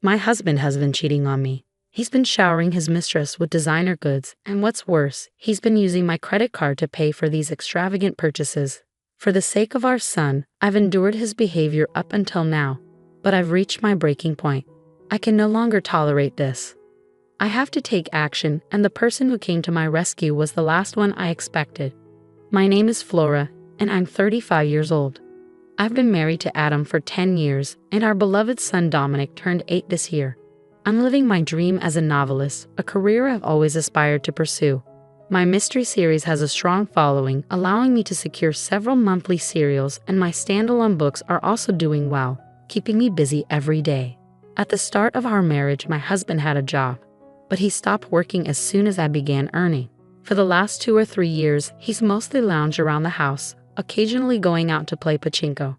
My husband has been cheating on me. He's been showering his mistress with designer goods, and what's worse, he's been using my credit card to pay for these extravagant purchases. For the sake of our son, I've endured his behavior up until now, but I've reached my breaking point. I can no longer tolerate this. I have to take action, and the person who came to my rescue was the last one I expected. My name is Flora, and I'm 35 years old. I've been married to Adam for 10 years, and our beloved son Dominic turned 8 this year. I'm living my dream as a novelist, a career I've always aspired to pursue. My mystery series has a strong following, allowing me to secure several monthly serials, and my standalone books are also doing well, keeping me busy every day. At the start of our marriage, my husband had a job, but he stopped working as soon as I began earning. For the last 2 or 3 years, he's mostly lounged around the house, occasionally going out to play pachinko.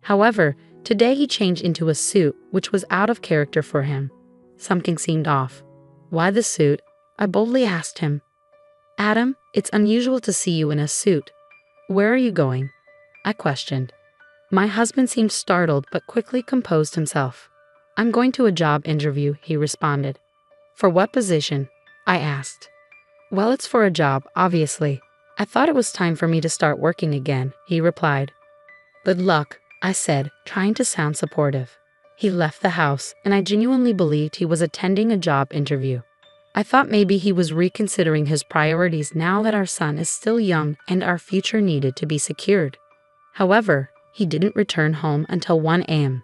However, today he changed into a suit, which was out of character for him. Something seemed off. Why the suit? I boldly asked him. Adam, it's unusual to see you in a suit. Where are you going? I questioned. My husband seemed startled but quickly composed himself. I'm going to a job interview, he responded. For what position? I asked. Well, it's for a job, obviously. I thought it was time for me to start working again, he replied. Good luck, I said, trying to sound supportive. He left the house, and I genuinely believed he was attending a job interview. I thought maybe he was reconsidering his priorities now that our son is still young and our future needed to be secured. However, he didn't return home until 1 a.m.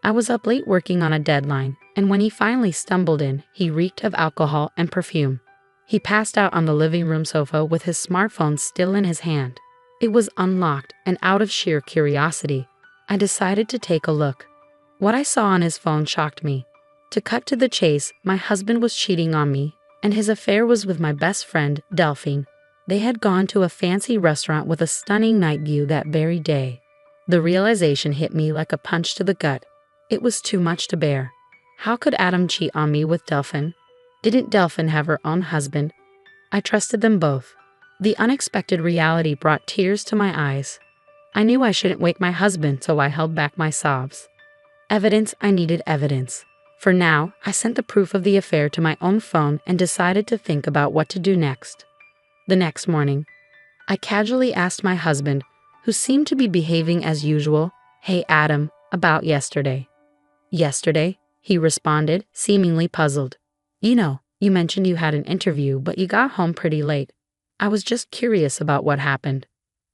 I was up late working on a deadline, and when he finally stumbled in, he reeked of alcohol and perfume. He passed out on the living room sofa with his smartphone still in his hand. It was unlocked, and out of sheer curiosity, I decided to take a look. What I saw on his phone shocked me. To cut to the chase, my husband was cheating on me, and his affair was with my best friend, Delphine. They had gone to a fancy restaurant with a stunning night view that very day. The realization hit me like a punch to the gut. It was too much to bear. How could Adam cheat on me with Delphine? Didn't Delphine have her own husband? I trusted them both. The unexpected reality brought tears to my eyes. I knew I shouldn't wake my husband, so I held back my sobs. I needed evidence. For now, I sent the proof of the affair to my own phone and decided to think about what to do next. The next morning, I casually asked my husband, who seemed to be behaving as usual, Hey Adam, about yesterday. Yesterday? He responded, seemingly puzzled. You mentioned you had an interview, but you got home pretty late. I was just curious about what happened.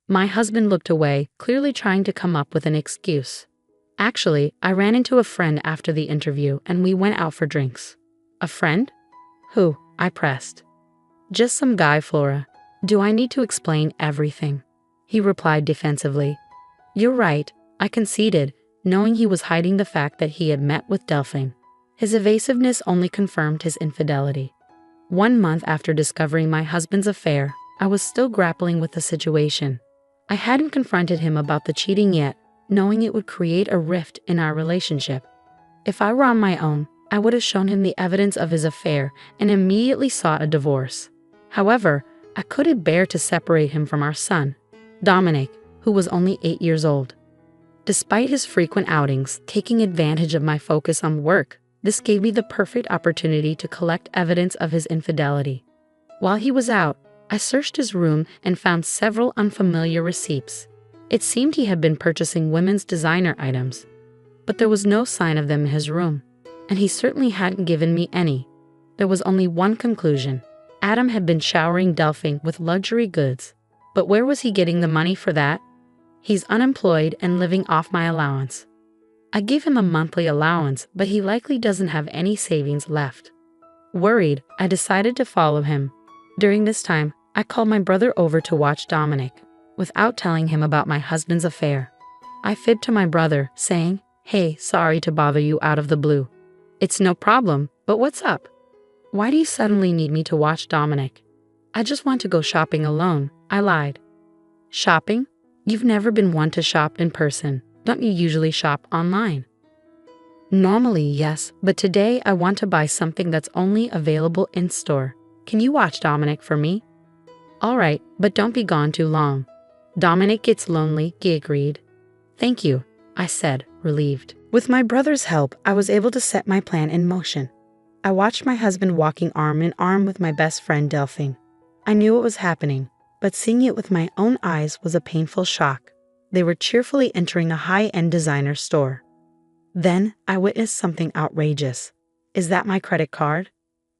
My husband looked away, clearly trying to come up with an excuse. Actually, I ran into a friend after the interview and we went out for drinks. A friend? Who? I pressed. Just some guy, Flora. Do I need to explain everything? He replied defensively. You're right, I conceded, knowing he was hiding the fact that he had met with Delphine. His evasiveness only confirmed his infidelity. 1 month after discovering my husband's affair, I was still grappling with the situation. I hadn't confronted him about the cheating yet, knowing it would create a rift in our relationship. If I were on my own, I would have shown him the evidence of his affair and immediately sought a divorce. However, I couldn't bear to separate him from our son, Dominic, who was only 8 years old. Despite his frequent outings, taking advantage of my focus on work, this gave me the perfect opportunity to collect evidence of his infidelity. While he was out, I searched his room and found several unfamiliar receipts. It seemed he had been purchasing women's designer items, but there was no sign of them in his room, and he certainly hadn't given me any. There was only one conclusion. Adam had been showering Delphine with luxury goods, but where was he getting the money for that? He's unemployed and living off my allowance. I gave him a monthly allowance, but he likely doesn't have any savings left. Worried, I decided to follow him. During this time, I called my brother over to watch Dominic, without telling him about my husband's affair. I fibbed to my brother, saying, Hey, sorry to bother you out of the blue. It's no problem, but what's up? Why do you suddenly need me to watch Dominic? I just want to go shopping alone, I lied. Shopping? You've never been one to shop in person. Don't you usually shop online? Normally, yes, but today I want to buy something that's only available in store. Can you watch Dominic for me? All right, but don't be gone too long. Dominic gets lonely, he agreed. Thank you, I said, relieved. With my brother's help, I was able to set my plan in motion. I watched my husband walking arm in arm with my best friend Delphine. I knew what was happening, but seeing it with my own eyes was a painful shock. They were cheerfully entering a high-end designer store. Then I witnessed something outrageous. Is that my credit card?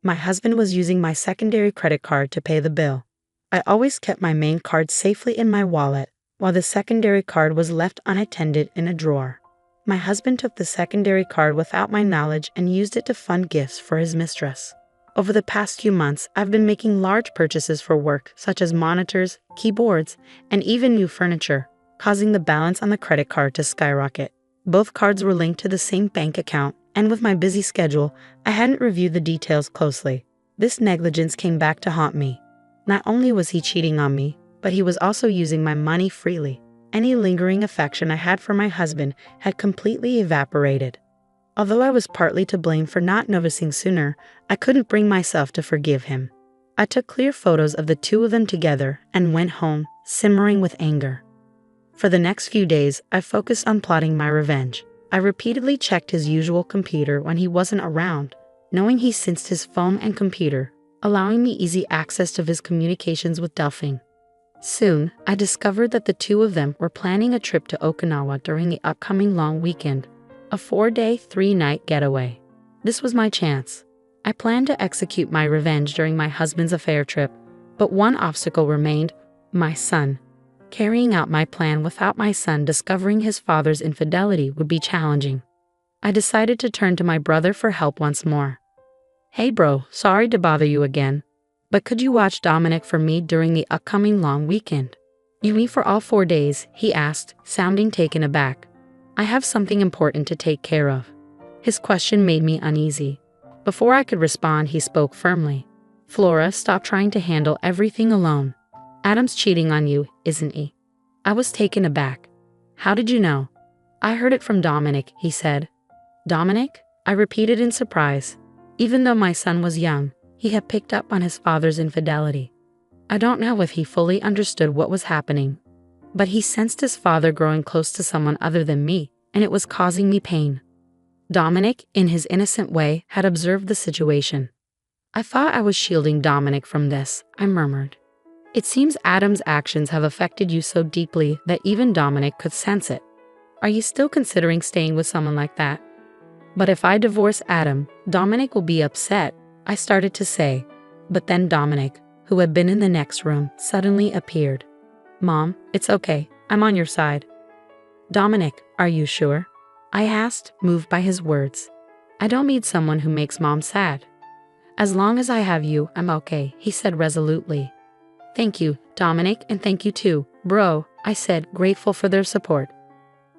My husband was using my secondary credit card to pay the bill. I always kept my main card safely in my wallet, while the secondary card was left unattended in a drawer. My husband took the secondary card without my knowledge and used it to fund gifts for his mistress. Over the past few months, I've been making large purchases for work, such as monitors, keyboards, and even new furniture, causing the balance on the credit card to skyrocket. Both cards were linked to the same bank account, and with my busy schedule, I hadn't reviewed the details closely. This negligence came back to haunt me. Not only was he cheating on me, but he was also using my money freely. Any lingering affection I had for my husband had completely evaporated. Although I was partly to blame for not noticing sooner, I couldn't bring myself to forgive him. I took clear photos of the two of them together and went home, simmering with anger. For the next few days, I focused on plotting my revenge. I repeatedly checked his usual computer when he wasn't around, knowing he sensed his phone and computer, allowing me easy access to his communications with Delphine. Soon, I discovered that the two of them were planning a trip to Okinawa during the upcoming long weekend, a 4-day, 3-night getaway. This was my chance. I planned to execute my revenge during my husband's affair trip, but one obstacle remained: my son. Carrying out my plan without my son discovering his father's infidelity would be challenging. I decided to turn to my brother for help once more. Hey bro, sorry to bother you again, but could you watch Dominic for me during the upcoming long weekend? You mean for all 4 days? He asked, sounding taken aback. I have something important to take care of. His question made me uneasy. Before I could respond, he spoke firmly. Flora, stop trying to handle everything alone. Adam's cheating on you, isn't he? I was taken aback. How did you know? I heard it from Dominic, he said. Dominic? I repeated in surprise. Even though my son was young, he had picked up on his father's infidelity. I don't know if he fully understood what was happening, but he sensed his father growing close to someone other than me, and it was causing me pain. Dominic, in his innocent way, had observed the situation. I thought I was shielding Dominic from this, I murmured. It seems Adam's actions have affected you so deeply that even Dominic could sense it. Are you still considering staying with someone like that? But if I divorce Adam, Dominic will be upset, I started to say. But then Dominic, who had been in the next room, suddenly appeared. Mom, it's okay, I'm on your side. Dominic, are you sure? I asked, moved by his words. I don't need someone who makes Mom sad. As long as I have you, I'm okay, he said resolutely. Thank you, Dominic, and thank you too, bro, I said, grateful for their support.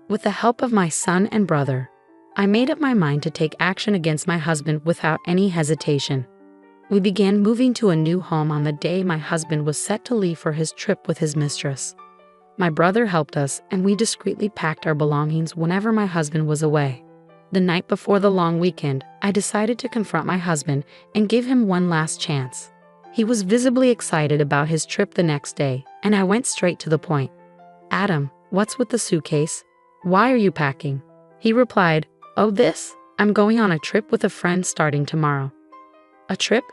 With the help of my son and brother, I made up my mind to take action against my husband without any hesitation. We began moving to a new home on the day my husband was set to leave for his trip with his mistress. My brother helped us, and we discreetly packed our belongings whenever my husband was away. The night before the long weekend, I decided to confront my husband and give him one last chance. He was visibly excited about his trip the next day, and I went straight to the point. Adam, what's with the suitcase? Why are you packing? He replied, Oh, this? I'm going on a trip with a friend starting tomorrow. A trip?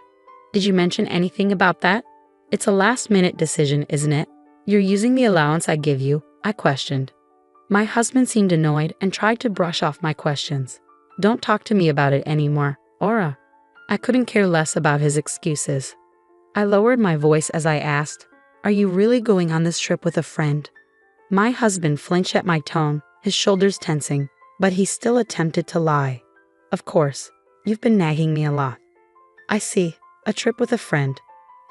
Did you mention anything about that? It's a last-minute decision, isn't it? You're using the allowance I give you, I questioned. My husband seemed annoyed and tried to brush off my questions. Don't talk to me about it anymore, Aura. I couldn't care less about his excuses. I lowered my voice as I asked, Are you really going on this trip with a friend? My husband flinched at my tone, his shoulders tensing, but he still attempted to lie. Of course, you've been nagging me a lot. I see, a trip with a friend.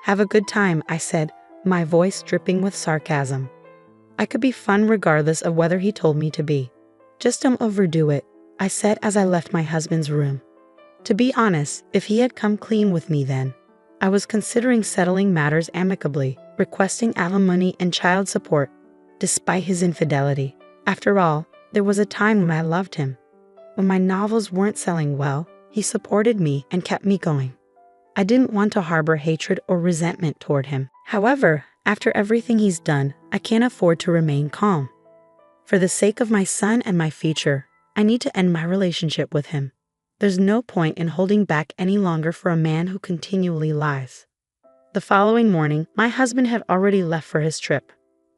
Have a good time, I said, my voice dripping with sarcasm. I could be fun regardless of whether he told me to be. Just don't overdo it, I said as I left my husband's room. To be honest, if he had come clean with me then, I was considering settling matters amicably, requesting alimony and child support, despite his infidelity. After all, there was a time when I loved him. When my novels weren't selling well, he supported me and kept me going. I didn't want to harbor hatred or resentment toward him. However, after everything he's done, I can't afford to remain calm. For the sake of my son and my future, I need to end my relationship with him. There's no point in holding back any longer for a man who continually lies. The following morning, my husband had already left for his trip.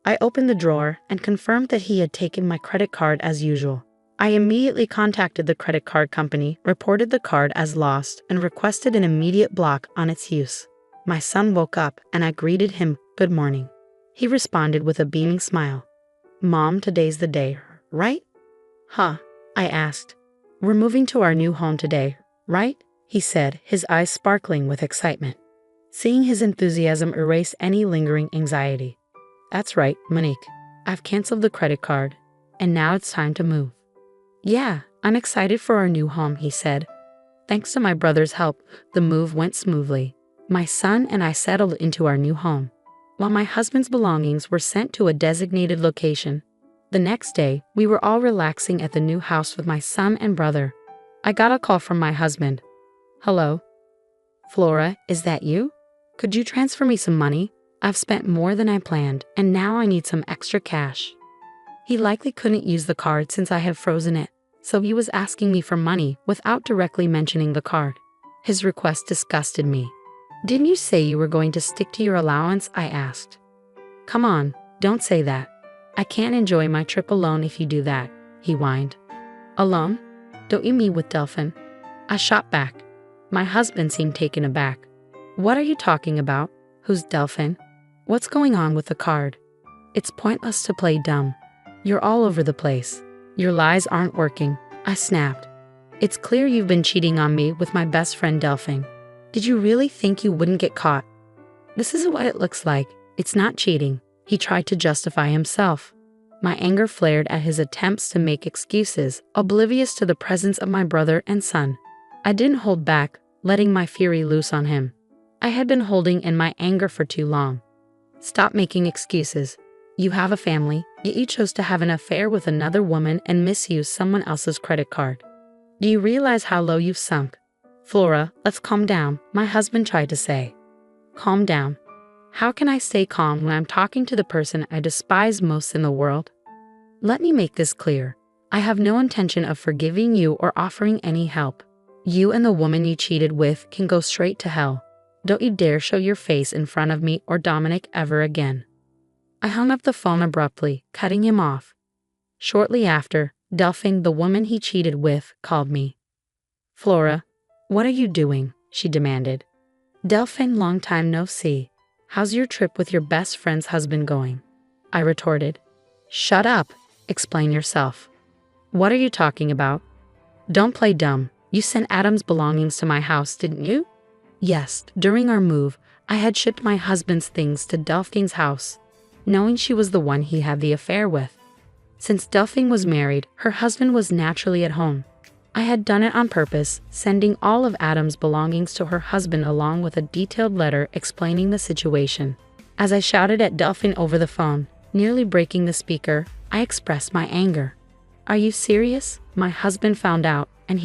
I opened the drawer and confirmed that he had taken my credit card as usual. I immediately contacted the credit card company, reported the card as lost, and requested an immediate block on its use. My son woke up and I greeted him, "Good morning." He responded with a beaming smile. "Mom, today's the day, right?" "Huh?" I asked. "We're moving to our new home today, right?" he said, his eyes sparkling with excitement. Seeing his enthusiasm erase any lingering anxiety. "That's right, Monique. I've canceled the credit card, and now it's time to move." "Yeah, I'm excited for our new home," he said. Thanks to my brother's help, the move went smoothly. My son and I settled into our new home, while my husband's belongings were sent to a designated location. The next day, we were all relaxing at the new house with my son and brother. I got a call from my husband. "Hello? Flora, is that you? Could you transfer me some money? I've spent more than I planned, and now I need some extra cash." He likely couldn't use the card since I had frozen it, so he was asking me for money without directly mentioning the card. His request disgusted me. "Didn't you say you were going to stick to your allowance?" I asked. "Come on, don't say that. I can't enjoy my trip alone if you do that," he whined. "Alone? Don't you meet with Delphin?" I shot back. My husband seemed taken aback. "What are you talking about? Who's Delphin? What's going on with the card? It's pointless to play dumb. You're all over the place. Your lies aren't working," I snapped. "It's clear you've been cheating on me with my best friend Delphin. Did you really think you wouldn't get caught?" "This is what it looks like. It's not cheating," he tried to justify himself. My anger flared at his attempts to make excuses, oblivious to the presence of my brother and son. I didn't hold back, letting my fury loose on him. I had been holding in my anger for too long. "Stop making excuses. You have a family, yet you chose to have an affair with another woman and misuse someone else's credit card. Do you realize how low you've sunk?" "Flora, let's calm down," my husband tried to say. "Calm down? How can I stay calm when I'm talking to the person I despise most in the world? Let me make this clear. I have no intention of forgiving you or offering any help. You and the woman you cheated with can go straight to hell. Don't you dare show your face in front of me or Dominic ever again." I hung up the phone abruptly, cutting him off. Shortly after, Delphine, the woman he cheated with, called me. "Flora, what are you doing?" she demanded. "Delphine, long time no see. How's your trip with your best friend's husband going?" I retorted. "Shut up. Explain yourself." "What are you talking about?" "Don't play dumb. You sent Adam's belongings to my house, didn't you?" "Yes, during our move, I had shipped my husband's things to Delphine's house, knowing she was the one he had the affair with. Since Delphine was married, her husband was naturally at home. I had done it on purpose, sending all of Adam's belongings to her husband along with a detailed letter explaining the situation. As I shouted at Delphine over the phone, nearly breaking the speaker, I expressed my anger. "Are you serious? My husband found out, and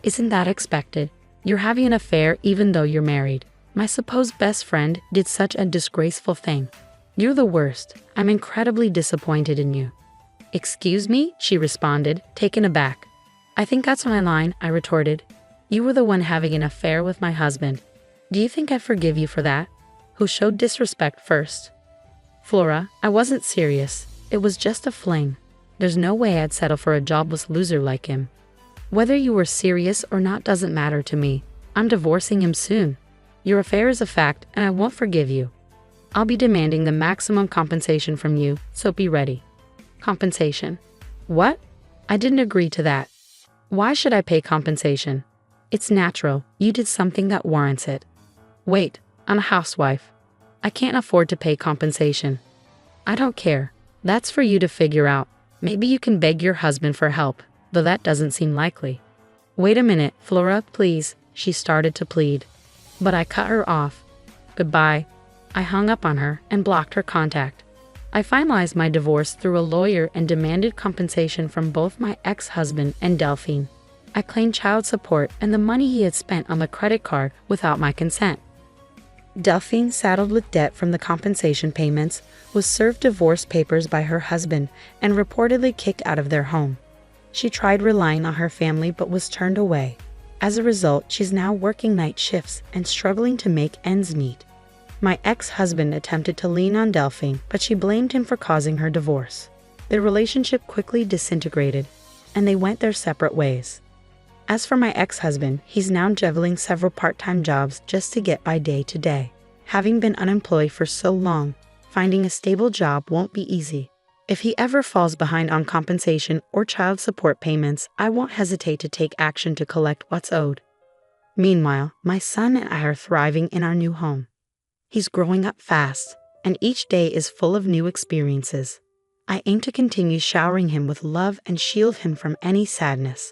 Isn't that expected? You're having an affair even though you're married. My supposed best friend did such a disgraceful thing. You're the worst. I'm incredibly disappointed in you." "Excuse me?" she responded, taken aback. "I think that's my line," I retorted. "You were the one having an affair with my husband. Do you think I'd forgive you for that? Who showed disrespect first?" "Flora, I wasn't serious. It was just a fling. There's no way I'd settle for a jobless loser like him. Whether you were serious or not doesn't matter to me. I'm divorcing him soon. Your affair is a fact, and I won't forgive you. I'll be demanding the maximum compensation from you, so be ready." "Compensation? What? I didn't agree to that. Why should I pay compensation? It's natural. You did something that warrants it." "Wait, I'm a housewife. I can't afford to pay compensation." "I don't care. That's for you to figure out. Maybe you can beg your husband for help, though that doesn't seem likely." "Wait a minute, Flora, please," she started to plead. But I cut her off. "Goodbye." I hung up on her and blocked her contact. I finalized my divorce through a lawyer and demanded compensation from both my ex-husband and Delphine. I claimed child support and the money he had spent on the credit card without my consent. Delphine, saddled with debt from the compensation payments, was served divorce papers by her husband and reportedly kicked out of their home. She tried relying on her family but was turned away. As a result, she's now working night shifts and struggling to make ends meet. My ex-husband attempted to lean on Delphine, but she blamed him for causing her divorce. Their relationship quickly disintegrated, and they went their separate ways. As for my ex-husband, he's now juggling several part-time jobs just to get by day to day. Having been unemployed for so long, finding a stable job won't be easy. If he ever falls behind on compensation or child support payments, I won't hesitate to take action to collect what's owed. Meanwhile, my son and I are thriving in our new home. He's growing up fast, and each day is full of new experiences. I aim to continue showering him with love and shield him from any sadness.